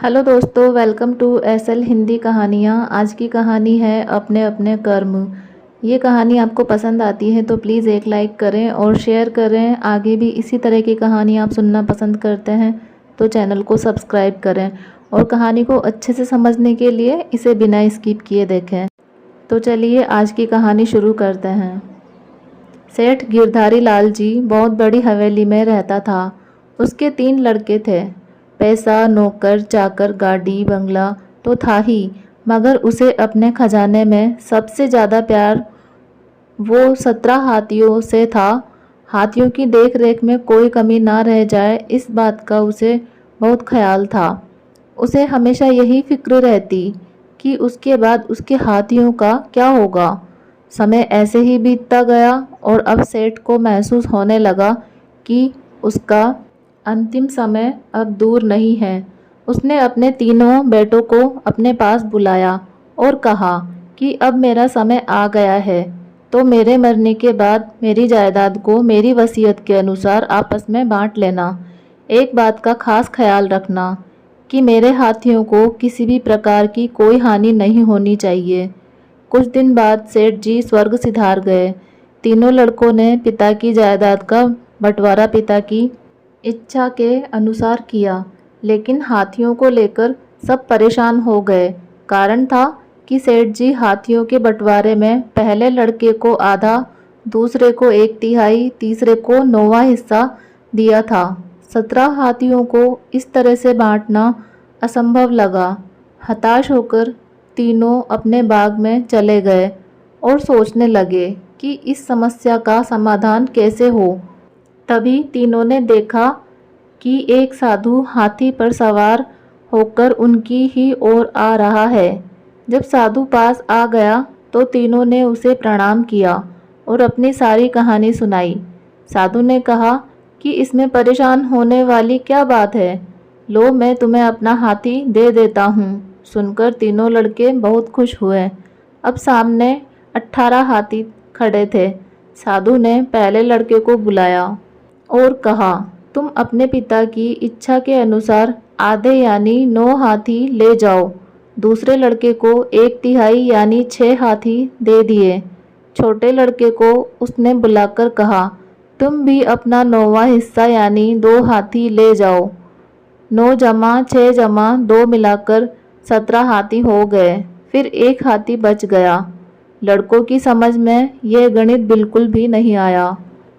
Hello दोस्तों, welcome to SL Hindi कहानियाँ। आज की कहानी है अपने अपने कर्म। ये कहानी आपको पसंद आती है तो प्लीज़ एक लाइक करें और शेयर करें। आगे भी इसी तरह की कहानी आप सुनना पसंद करते हैं तो चैनल को सब्सक्राइब करें और कहानी को अच्छे से समझने के लिए इसे बिना स्किप किए देखें। तो चलिए आज की कहानी शुरू करते हैं। सेठ गिरधारी लाल जी बहुत बड़ी हवेली में रहता था। उसके 3 लड़के थे। पैसा, नौकर चाकर, गाड़ी बंगला तो था ही, मगर उसे अपने खजाने में सबसे ज़्यादा प्यार वो 17 हाथियों से था। हाथियों की देख रेख में कोई कमी ना रह जाए, इस बात का उसे बहुत ख्याल था। उसे हमेशा यही फिक्र रहती कि उसके बाद उसके हाथियों का क्या होगा। समय ऐसे ही बीतता गया और अब सेठ को महसूस होने लगा कि उसका अंतिम समय अब दूर नहीं है। उसने अपने तीनों बेटों को अपने पास बुलाया और कहा कि अब मेरा समय आ गया है, तो मेरे मरने के बाद मेरी जायदाद को मेरी वसीयत के अनुसार आपस में बांट लेना। एक बात का खास ख्याल रखना कि मेरे हाथियों को किसी भी प्रकार की कोई हानि नहीं होनी चाहिए। कुछ दिन बाद सेठ जी स्वर्ग सिधार गए। तीनों लड़कों ने पिता की जायदाद का बंटवारा पिता की इच्छा के अनुसार किया, लेकिन हाथियों को लेकर सब परेशान हो गए। कारण था कि सेठ जी हाथियों के बंटवारे में पहले लड़के को आधा, दूसरे को 1/3, तीसरे को 9वां हिस्सा दिया था। 17 हाथियों को इस तरह से बांटना असंभव लगा। हताश होकर तीनों अपने बाग में चले गए और सोचने लगे कि इस समस्या का समाधान कैसे हो। तभी तीनों ने देखा कि एक साधु हाथी पर सवार होकर उनकी ही ओर आ रहा है। जब साधु पास आ गया तो तीनों ने उसे प्रणाम किया और अपनी सारी कहानी सुनाई। साधु ने कहा कि इसमें परेशान होने वाली क्या बात है, लो मैं तुम्हें अपना हाथी दे देता हूँ। सुनकर तीनों लड़के बहुत खुश हुए। अब सामने 18 हाथी खड़े थे। साधु ने पहले लड़के को बुलाया और कहा, तुम अपने पिता की इच्छा के अनुसार आधे यानी 9 हाथी ले जाओ। दूसरे लड़के को 1/3 यानी 6 हाथी दे दिए। छोटे लड़के को उसने बुलाकर कहा, तुम भी अपना 9वां हिस्सा यानी 2 हाथी ले जाओ। 9 जमा 6 जमा 2 मिलाकर 17 हाथी हो गए। फिर 1 हाथी बच गया। लड़कों की समझ में यह गणित बिल्कुल भी नहीं आया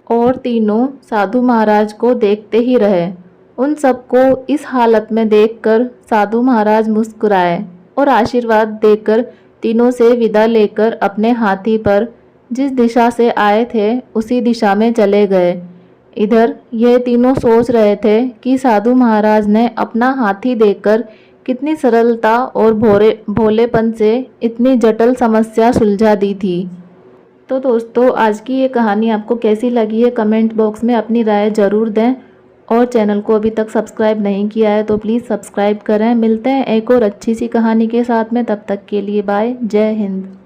और तीनों साधु महाराज को देखते ही रहे। उन सबको इस हालत में देखकर साधु महाराज मुस्कुराए और आशीर्वाद देकर तीनों से विदा लेकर अपने हाथी पर जिस दिशा से आए थे उसी दिशा में चले गए। इधर ये तीनों सोच रहे थे कि साधु महाराज ने अपना हाथी देकर कितनी सरलता और भोलेपन से इतनी जटिल समस्या सुलझा दी थी। तो दोस्तों, आज की ये कहानी आपको कैसी लगी है कमेंट बॉक्स में अपनी राय ज़रूर दें और चैनल को अभी तक सब्सक्राइब नहीं किया है तो प्लीज़ सब्सक्राइब करें। मिलते हैं एक और अच्छी सी कहानी के साथ में, तब तक के लिए बाय। जय हिंद।